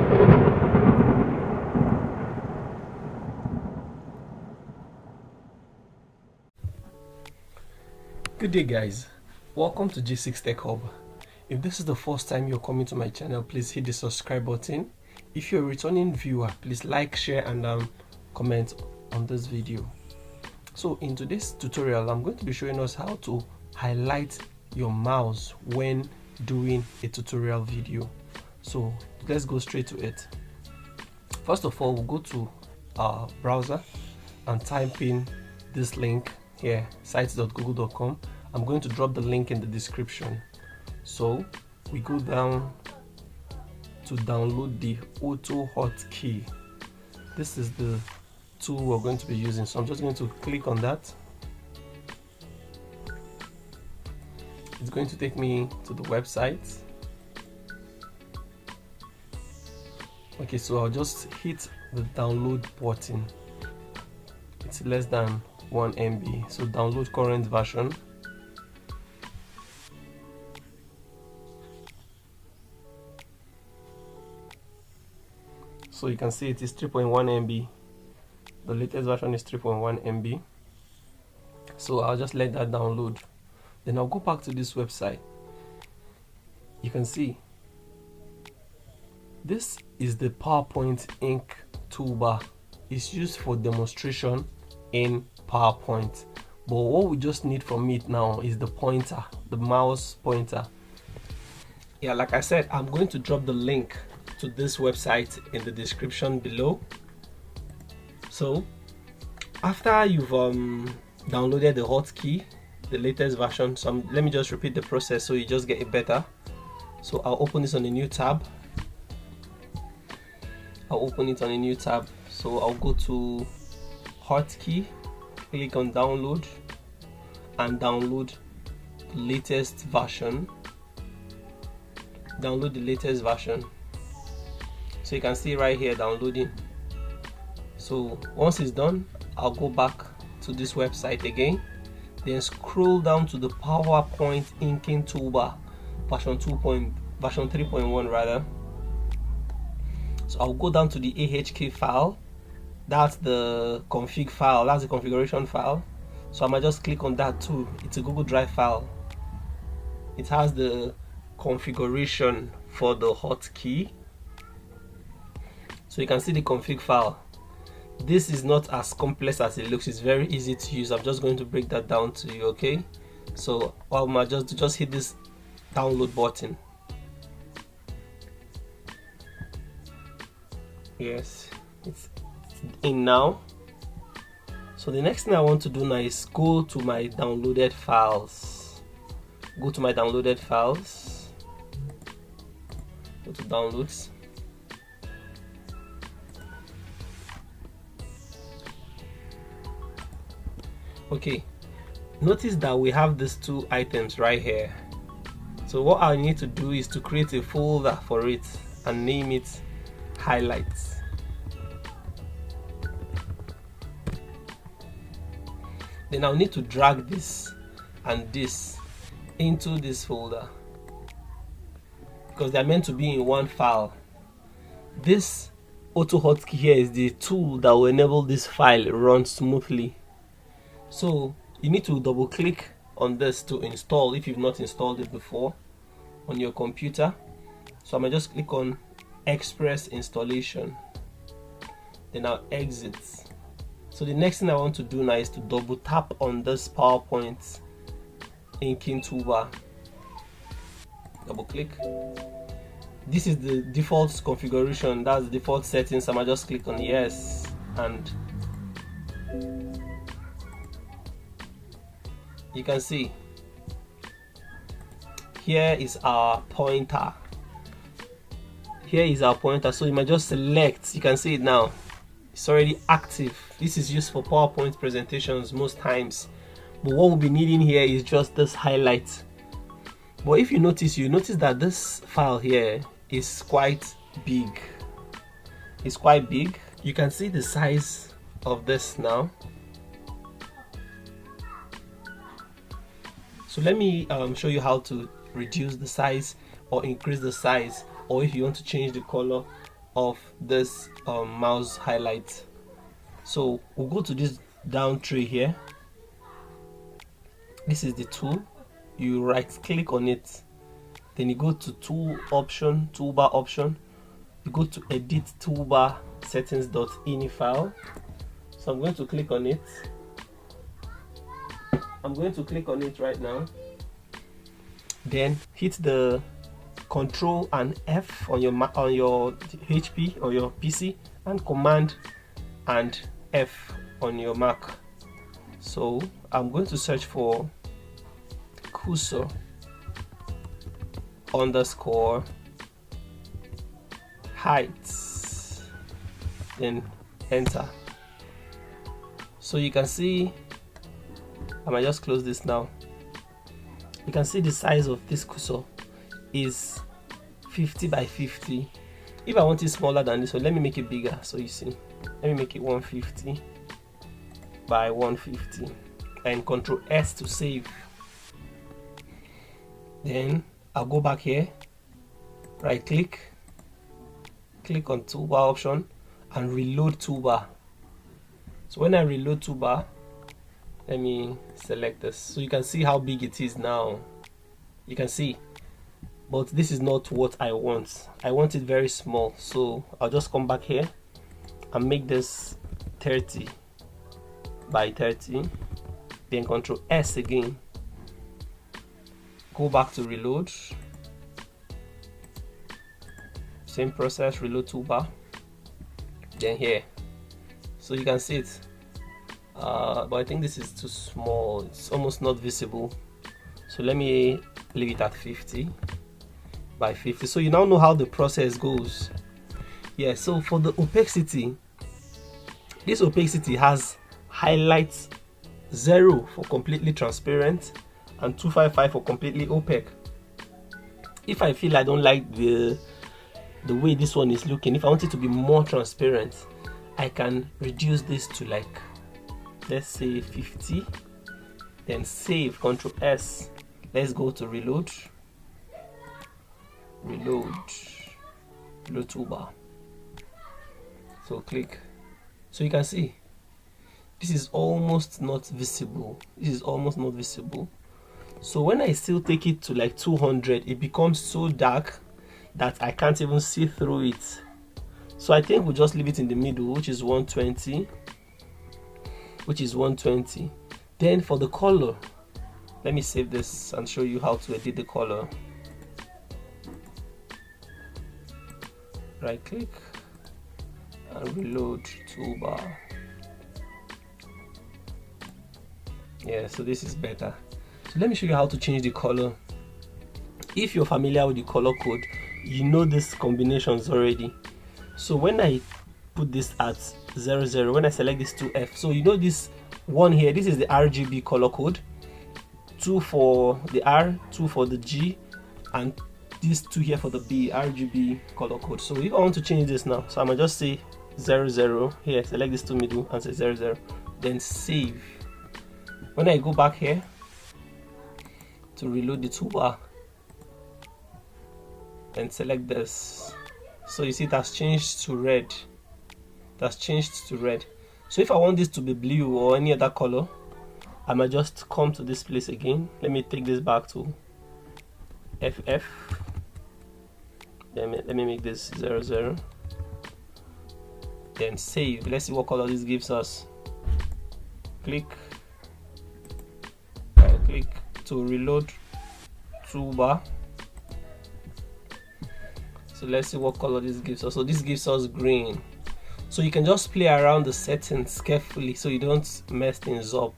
Good day guys, welcome to G6 Tech Hub. If this is the first time you're coming to my channel, please hit the subscribe button. If you're a returning viewer, please like, share and comment on this video. So in today's tutorial, I'm going to be showing us how to highlight your mouse when doing a tutorial video. So let's go straight to it. First of all, we'll go to our browser and type in this link here, sites.google.com. I'm going to drop the link in the description. So we go down to download the auto hotkey. This is the tool we're going to be using, so I'm just going to click on that. It's going to take me to the website. Okay, so I'll just hit the download button. It's less than 1 MB, so download current version. So you can see it is 3.1 MB. The latest version is 3.1 MB. So I'll just let that download. Then I'll go back to this website. You can see this is the PowerPoint Ink toolbar. It's used for demonstration in PowerPoint, but what we just need from it now is the pointer, the mouse pointer. Yeah, like I said, I'm going to drop the link to this website in the description below. So after you've downloaded the hotkey, the latest version, so let me just repeat the process so you just get it better. So I'll open this on a new tab. So I'll go to hotkey, click on download and download the latest version. Download the latest version. So you can see right here downloading. So once it's done, I'll go back to this website again, then scroll down to the PowerPoint inking toolbar version 3.1 rather. So I'll go down to the AHK file. That's the config file, that's the configuration file. So I might just click on that too. It's a Google Drive file. It has the configuration for the hotkey. So you can see the config file. This is not as complex as it looks. It's very easy to use. I'm just going to break that down to you, okay? So I might just hit this download button. Yes, it's in now. So the next thing I want to do now is go to my downloaded files. Go to downloads. Okay, notice that we have these two items right here. So what I need to do is to create a folder for it and name it highlights. Then I'll need to drag this and this into this folder because they're meant to be in one file. This auto hotkey here is the tool that will enable this file run smoothly. So you need to double click on this to install if you've not installed it before on your computer. So I'm gonna just click on Express installation, then I'll exit. So the next thing I want to do now is to double tap on this PowerPoint inking toolbar. Double click. This is the default configuration, that's the default settings. So I might just click on yes, and you can see here is our pointer. So you might just select, you can see it now, it's already active. This is used for PowerPoint presentations most times, but what we'll be needing here is just this highlight. But if you notice that this file here is quite big. It's quite big. You can see the size of this now. So let me show you how to reduce the size or increase the size, or if you want to change the color of this mouse highlight. So we'll go to this down tray here. This is the tool. You right click on it, then you go to toolbar option, you go to edit toolbar settings.ini file. So I'm going to click on it. I'm going to click on it right now. Then hit the Control and F on your HP or your PC, and Command and F on your Mac. So I'm going to search for cursor underscore height, then enter. So you can see, I might just close this now. You can see the size of this cursor is 50 by 50. If I want it smaller than this one, let me make it bigger. So you see, let me make it 150 by 150 and Control S to save. Then I'll go back here, right click, click on toolbar option and reload toolbar. So when I reload toolbar, let me select this. So you can see how big it is now. You can see, but this is not what I want. I want it very small. So I'll just come back here and make this 30 by 30. Then Control S again. Go back to reload. Same process, reload toolbar. Then here. So you can see it. But I think this is too small. It's almost not visible. So let me leave it at 50 by 50. So you now know how the process goes. Yeah, so for the opacity, this opacity has highlights 0 for completely transparent and 255 for completely opaque. If I feel I don't like the way this one is looking, if I want it to be more transparent, I can reduce this to like, let's say 50, then save, Control S. Let's go to reload toolbar. So click. So you can see this is almost not visible. This is almost not visible. So when I still take it to like 200, it becomes so dark that I can't even see through it. So I think we'll just leave it in the middle, which is 120. Then for the color, let me save this and show you how to edit the color. Right click and reload toolbar. Yeah, so this is better. So let me show you how to change the color. If you're familiar with the color code, you know these combinations already. So when I put this at 00, when I select this 2F, so you know this one here, this is the RGB color code, 2 for the R, 2 for the G, and these 2 here for the B, RGB color code. So if I want to change this now, so I'm gonna just say 00 here, select this to middle and say 00, then save. When I go back here to reload the toolbar and select this, so you see it has changed to red. That's changed to red. So if I want this to be blue or any other color, I might just come to this place again. Let me take this back to FF. Let me make this 00. Then save. Let's see what color this gives us. Click. Right click to reload toolbar. So let's see what color this gives us. So this gives us green. So you can just play around the settings carefully so you don't mess things up.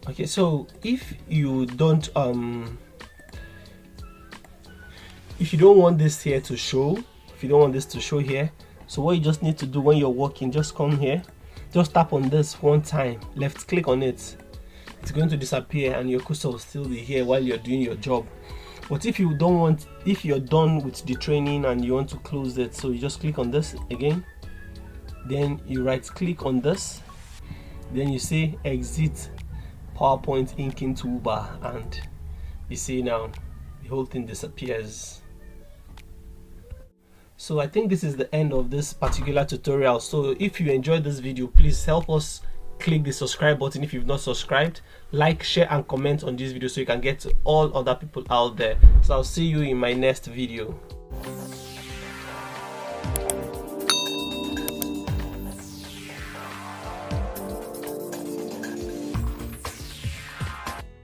Okay, so if you don't want this here to show, here, so what you just need to do when you're working, just come here, just tap on this one time, left click on it. It's going to disappear and your cursor will still be here while you're doing your job. But if you're done with the training and you want to close it, so you just click on this again, then you right click on this, then you say exit PowerPoint inking toolbar, and you see now the whole thing disappears. So I think this is the end of this particular tutorial. So if you enjoyed this video, please help us click the subscribe button if you've not subscribed. Like, share and comment on this video so you can get to all other people out there. So I'll see you in my next video.